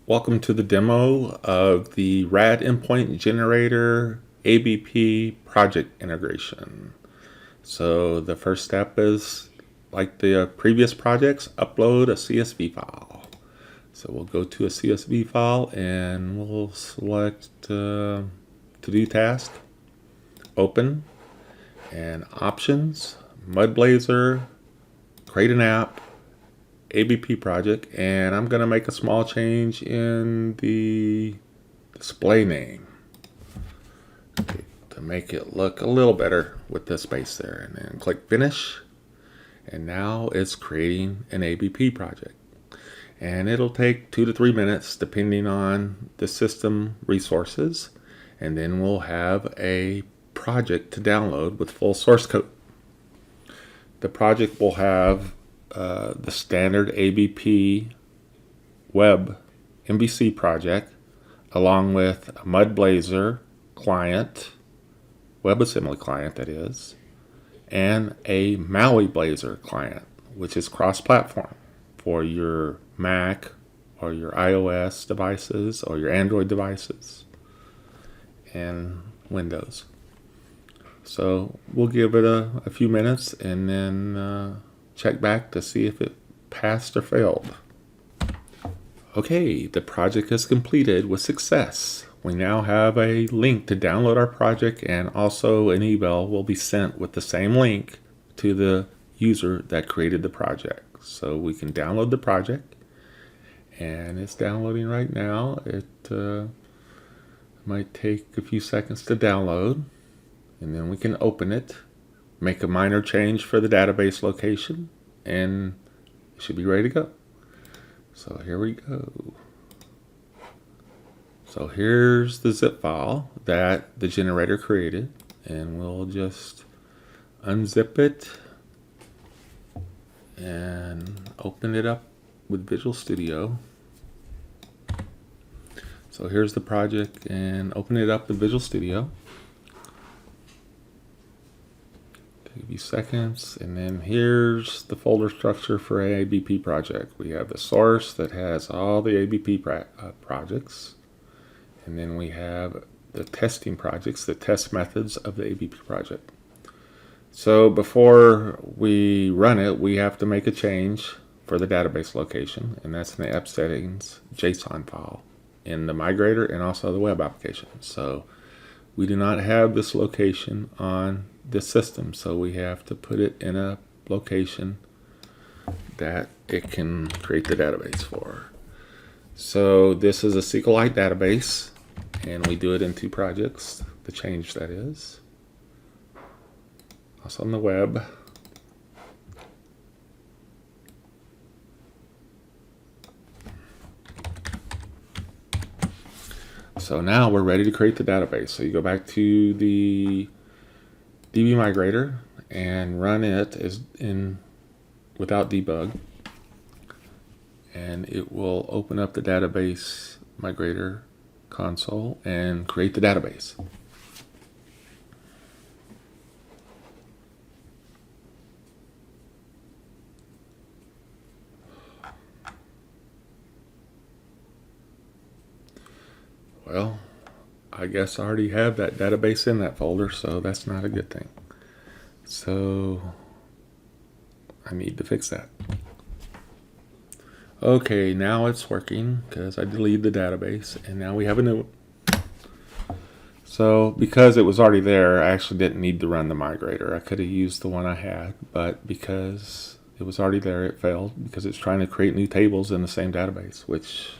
Welcome to the demo of the RAD Endpoint Generator ABP project integration. So the first step is, like the previous projects, upload a CSV file. So we'll go to a CSV file and we'll select to-do task, open, and options, MudBlazor, create an app, ABP project, and I'm going to make a small change in the display name to make it look a little better with the space there, and then click finish, and now it's creating an ABP project, and it'll take 2 to 3 minutes depending on the system resources, and then we'll have a project to download with full source code. The project will have the standard ABP web MVC project, along with a MudBlazor client, WebAssembly client that is, and a Maui Blazor client, which is cross-platform for your Mac or your iOS devices or your Android devices and Windows. So we'll give it a few minutes and then check back to see if it passed or failed. Okay, the project is completed with success. We now have a link to download our project, and also an email will be sent with the same link to the user that created the project. So we can download the project, and it's downloading right now. It might take a few seconds to download, and then we can open it, make a minor change for the database location, and it should be ready to go. So here we go. So here's the zip file that the generator created, and we'll just unzip it and open it up with Visual Studio. So here's the project, and open it up with Visual Studio. Take a few seconds, and then here's the folder structure for an ABP project. We have the source that has all the ABP projects, and then we have the testing projects, the test methods of the ABP project. So before we run it, we have to make a change for the database location, and that's in the app settings JSON file in the migrator and also the web application. So we do not have this location on this system, so we have to put it in a location that it can create the database for. So this is a SQLite database, and we do it in 2 projects, the change that is. Also on the web. So now we're ready to create the database. So you go back to the DB migrator and run it as in without debug, and it will open up the database migrator console and create the database. Well, I guess I already have that database in that folder, so that's not a good thing. So I need to fix that. Okay, now it's working because I deleted the database, and now we have a new one. So because it was already there, I actually didn't need to run the migrator. I could have used the one I had, but because it was already there, it failed because it's trying to create new tables in the same database, which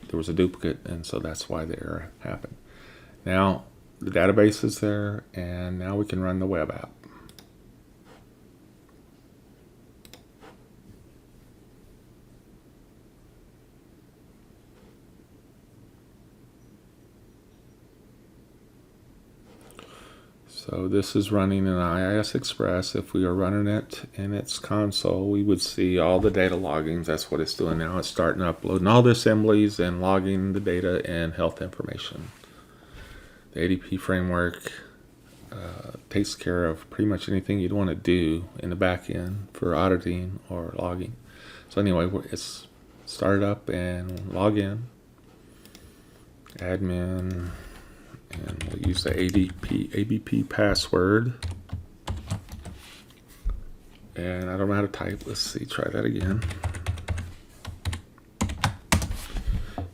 there was a duplicate, and so that's why the error happened. Now the database is there, and now we can run the web app. So this is running in IIS Express. If we are running it in its console, we would see all the data loggings. That's what it's doing now. It's starting uploading all the assemblies and logging the data and health information. The ADP framework takes care of pretty much anything you'd want to do in the back end for auditing or logging. So anyway, it's start up and log in. admin, and we'll use the ABP password. And I don't know how to type. Let's see, try that again.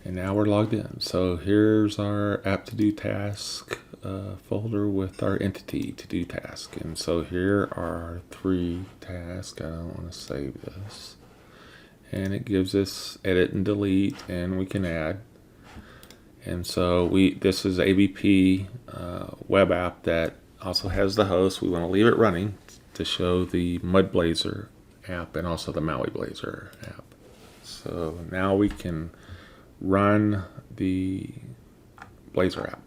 And now we're logged in. So here's our app to do task folder with our entity to do task. And so here are 3 tasks. I don't want to save this. And it gives us edit and delete, and we can add. And so this is ABP web app that also has the host. We want to leave it running to show the MudBlazor app and also the Maui Blazor app. So now we can run the Blazor app.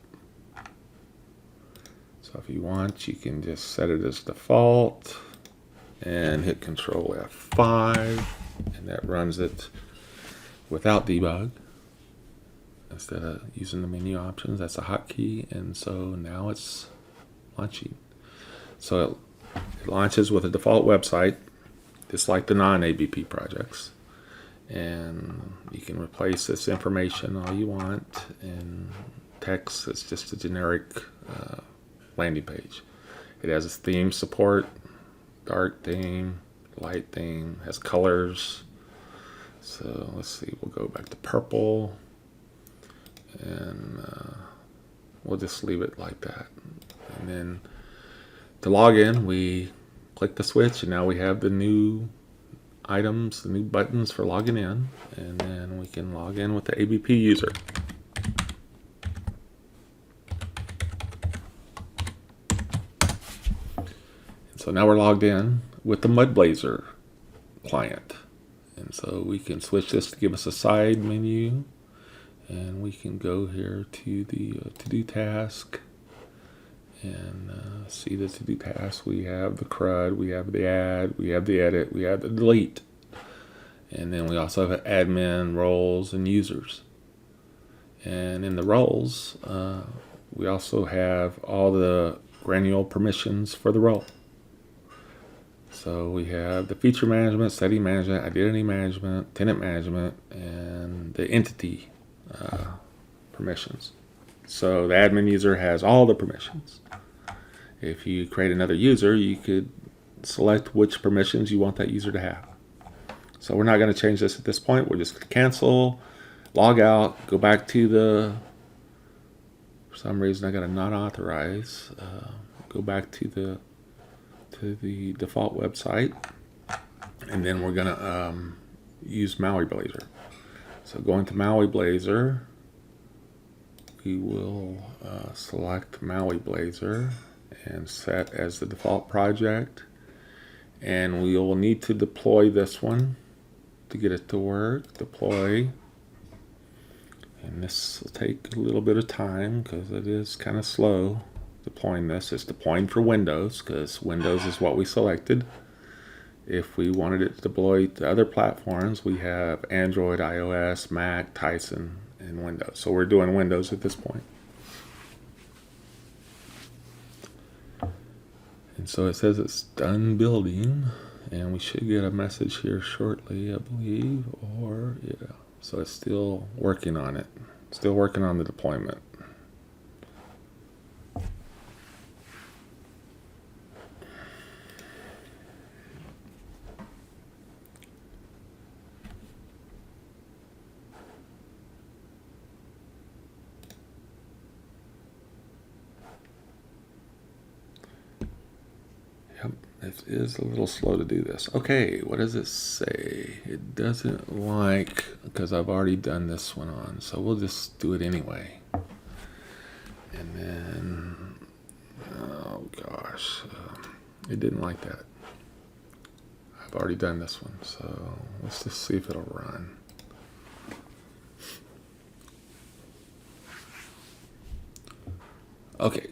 So if you want, you can just set it as default and hit Control F5, and that runs it without debug instead of using the menu options. That's a hotkey, and so now it's launching. So it launches with a default website, just like the non-ABP projects. And you can replace this information all you want, and text is just a generic landing page. It has a theme support, dark theme, light theme, has colors. So let's see, we'll go back to purple, and we'll just leave it like that. And then to log in, we click the switch, and now we have the new items, the new buttons for logging in, and then we can log in with the ABP user. And so now we're logged in with the MudBlazor client, and so we can switch this to give us a side menu, and we can go here to the to-do task and see the to-do task. We have the CRUD, we have the add, we have the edit, we have the delete. And then we also have admin, roles, and users. And in the roles, we also have all the granular permissions for the role. So we have the feature management, setting management, identity management, tenant management, and the entity permissions. So the admin user has all the permissions. If you create another user, you could select which permissions you want that user to have. So we're not going to change this at this point. We're just going to cancel, log out, go back to the, for some reason I got to not authorize, go back to the default website, and then we're going to use Maui Blazor. So going to Maui Blazor, we will select Maui Blazor and set as the default project, and we will need to deploy this one to get it to work. Deploy, and this will take a little bit of time because it is kind of slow deploying this. It's deploying for Windows because Windows is what we selected. If we wanted it to deploy to other platforms, we have Android, iOS, Mac, Tyson, and Windows. So we're doing Windows at this point. And so it says it's done building, and we should get a message here shortly, I believe, or yeah. So it's still working on it, still working on the deployment. It is a little slow to do this. Okay, what does it say? It doesn't like, because I've already done this one on, so we'll just do it anyway. And then, oh gosh, it didn't like that. I've already done this one, so let's just see if it'll run. Okay.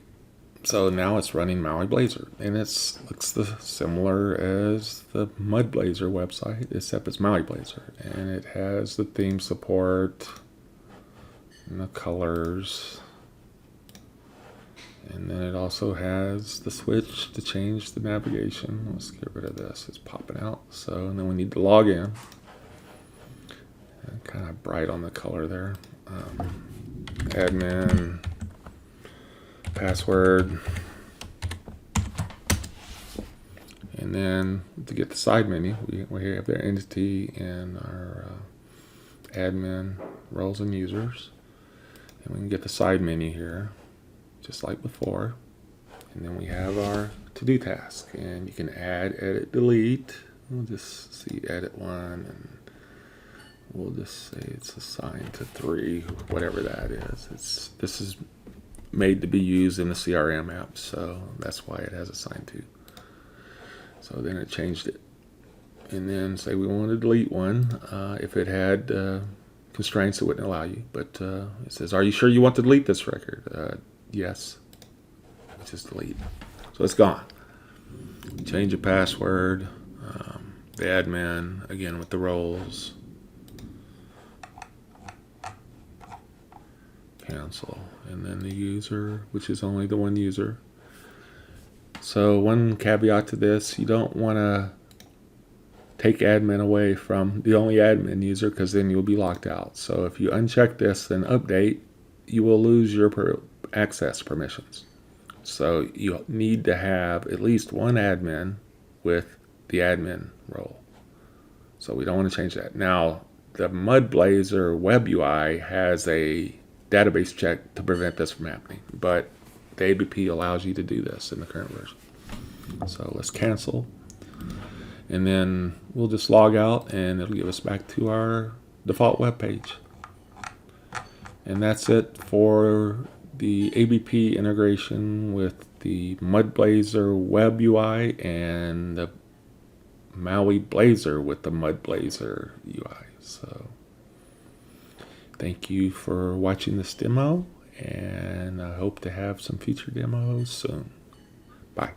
So now it's running Maui Blazor, and it looks similar as the MudBlazor website, except it's Maui Blazor, and it has the theme support and the colors, and then it also has the switch to change the navigation. Let's get rid of this; it's popping out. So, and then we need to log in. Kind of bright on the color there. admin password. And then to get the side menu, we have their entity and our admin roles and users. And we can get the side menu here, just like before. And then we have our to-do task. And you can add, edit, delete. We'll just see edit one, and we'll just say it's assigned to 3, whatever that is. This is made to be used in the CRM app, so that's why it has assigned to. So then it changed it. And then say we want to delete one. If it had constraints, it wouldn't allow you. But it says, are you sure you want to delete this record? Yes. Just delete. So it's gone. Change a password. The admin, again with the roles. Cancel. And then the user, which is only the one user. So one caveat to this, you don't want to take admin away from the only admin user, because then you'll be locked out. So if you uncheck this and update, you will lose your access permissions. So you need to have at least one admin with the admin role. So we don't want to change that. Now, the MudBlazor web UI has a database check to prevent this from happening, but the ABP allows you to do this in the current version. So let's cancel. And then we'll just log out, and it'll give us back to our default web page. And that's it for the ABP integration with the MudBlazor web UI and the Maui Blazor with the MudBlazor UI. So thank you for watching this demo, and I hope to have some future demos soon. Bye.